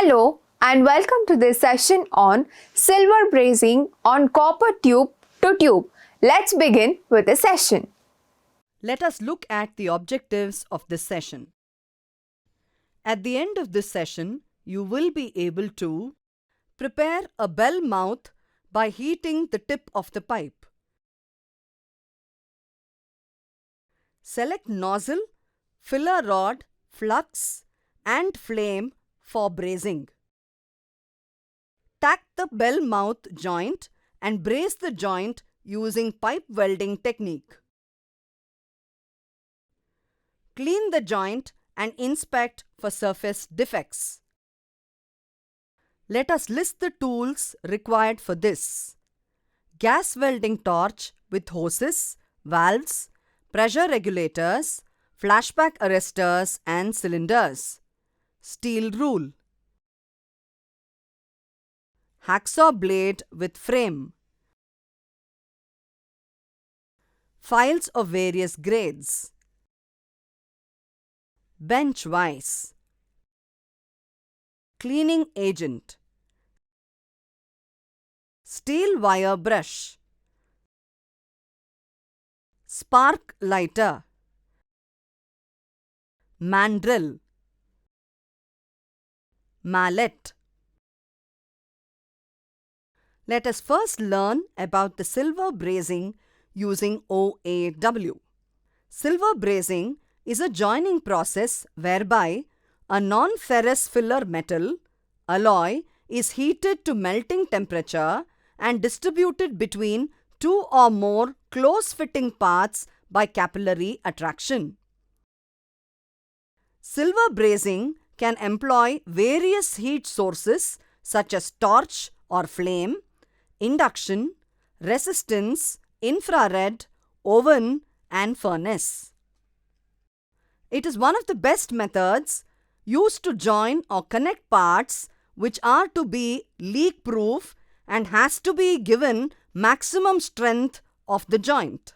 Hello and welcome to this session on silver brazing on copper tube to tube. Let's begin with the session. Let us look at the objectives of this session. At the end of this session, you will be able to prepare a bell mouth by heating the tip of the pipe. Select nozzle, filler rod, flux and flame for brazing. Tack the bell mouth joint and braze the joint using pipe welding technique. Clean the joint and inspect for surface defects. Let us list the tools required for this. Gas welding torch with hoses, valves, pressure regulators, flashback arresters and cylinders. Steel rule. Hacksaw blade with frame. Files of various grades. Bench vise. Cleaning agent. Steel wire brush. Spark lighter. Mandrel. Mallet. Let us first learn about the silver brazing using OAW. Silver brazing is a joining process whereby a non-ferrous filler metal, alloy, is heated to melting temperature and distributed between two or more close-fitting parts by capillary attraction. Silver brazing can employ various heat sources such as torch or flame, induction, resistance, infrared, oven and furnace. It is one of the best methods used to join or connect parts which are to be leak-proof and has to be given maximum strength of the joint.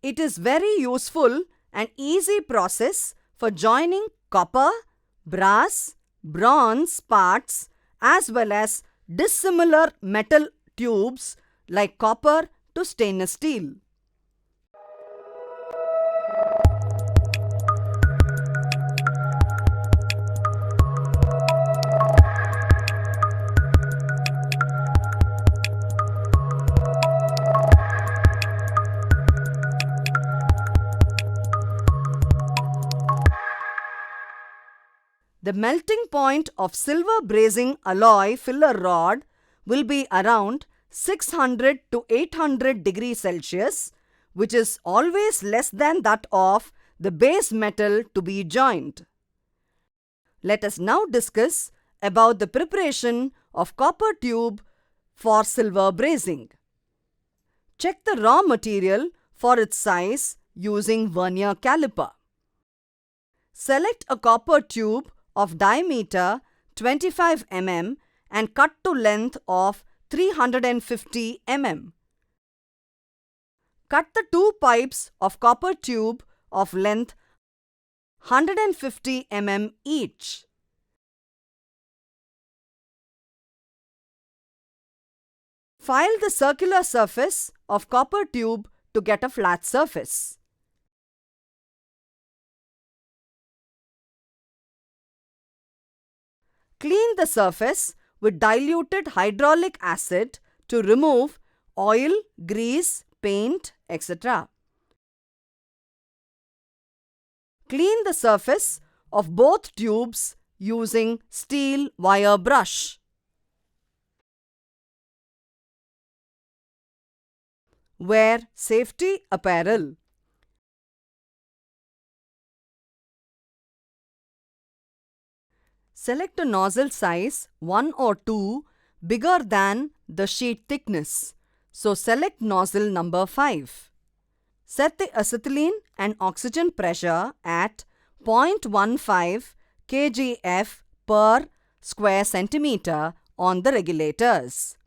It is very useful and easy process for joining copper, brass, bronze parts as well as dissimilar metal tubes like copper to stainless steel. The melting point of silver brazing alloy filler rod will be around 600 to 800 degrees Celsius, which is always less than that of the base metal to be joined. Let us now discuss about the preparation of copper tube for silver brazing. Check the raw material for its size using vernier caliper. Select a copper tube of diameter 25 mm and cut to length of 350 mm. Cut the two pipes of copper tube of length 150 mm each. File the circular surface of copper tube to get a flat surface. Clean the surface with diluted hydraulic acid to remove oil, grease, paint, etc. Clean the surface of both tubes using steel wire brush. Wear safety apparel. Select a nozzle size 1 or 2 bigger than the sheet thickness. So select nozzle number 5. Set the acetylene and oxygen pressure at 0.15 kgf per square centimeter on the regulators.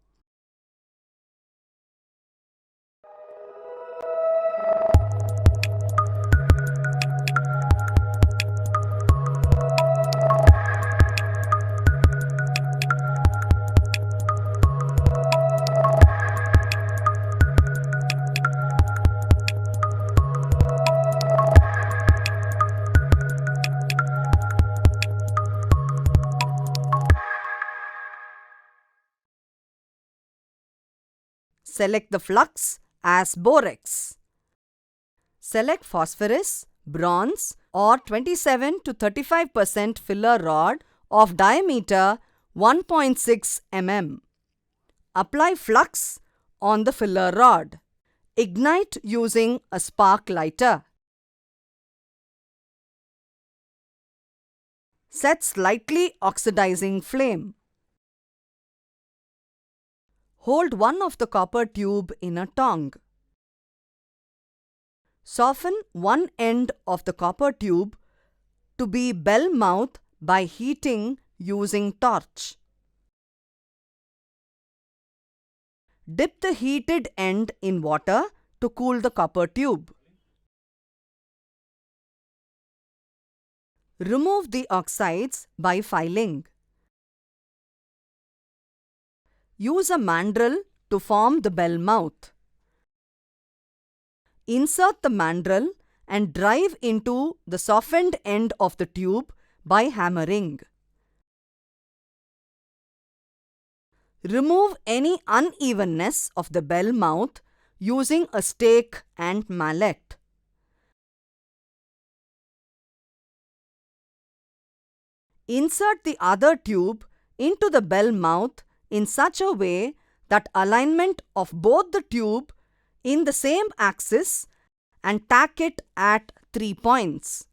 select the flux as borax. Select phosphorus, bronze or 27 to 35% filler rod of diameter 1.6 mm. Apply flux on the filler rod. Ignite using a spark lighter. Set slightly oxidizing flame. Hold one of the copper tube in a tongue. Soften one end of the copper tube to be bell mouth by heating using torch. Dip the heated end in water to cool the copper tube. Remove the oxides by filing. Use a mandrel to form the bell mouth. Insert the mandrel and drive into the softened end of the tube by hammering. Remove any unevenness of the bell mouth using a stake and mallet. Insert the other tube into the bell mouth in such a way that alignment of both the tube in the same axis and tack it at 3 points.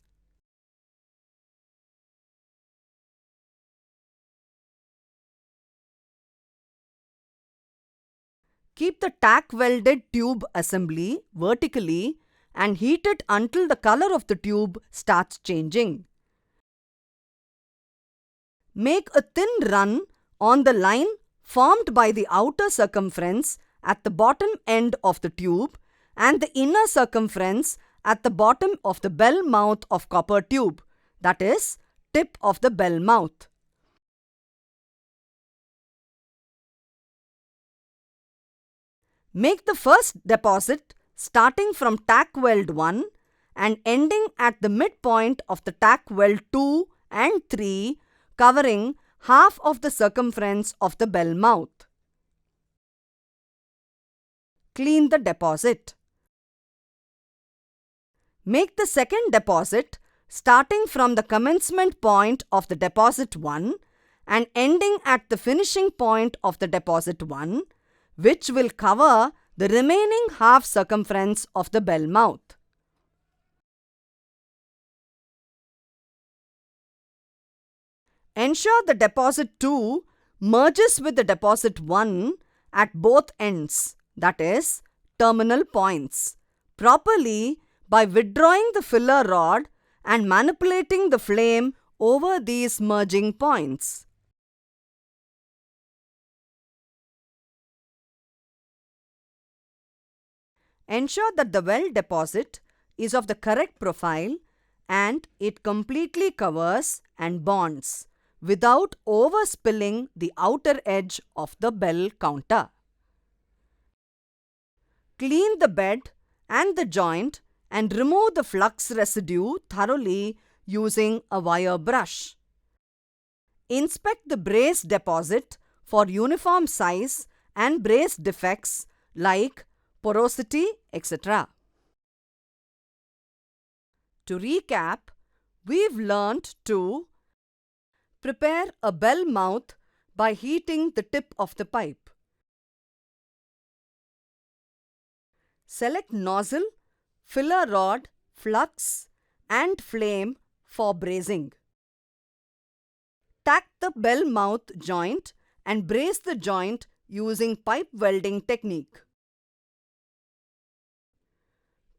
Keep the tack welded tube assembly vertically and heat it until the color of the tube starts changing. Make a thin run on the line formed by the outer circumference at the bottom end of the tube and the inner circumference at the bottom of the bell mouth of copper tube, that is, tip of the bell mouth. Make the first deposit starting from tack weld 1 and ending at the midpoint of the tack weld 2 and 3, covering half of the circumference of the bell mouth. Clean the deposit. Make the second deposit starting from the commencement point of the deposit 1 and ending at the finishing point of the deposit 1, which will cover the remaining half circumference of the bell mouth. Ensure the deposit 2 merges with the deposit 1 at both ends, that is, terminal points, properly by withdrawing the filler rod and manipulating the flame over these merging points. Ensure that the weld deposit is of the correct profile and it completely covers and bonds without overspilling the outer edge of the bell counter. Clean the bed and the joint and remove the flux residue thoroughly using a wire brush. Inspect the brace deposit for uniform size and brace defects like porosity, etc. To recap, we've learnt to prepare a bell mouth by heating the tip of the pipe. Select nozzle, filler rod, flux and flame for brazing. Tack the bell mouth joint and brace the joint using pipe welding technique.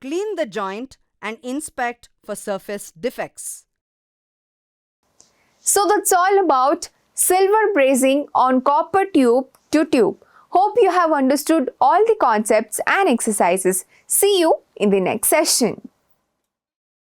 Clean the joint and inspect for surface defects. So that's all about silver brazing on copper tube to tube. Hope you have understood all the concepts and exercises. See you in the next session.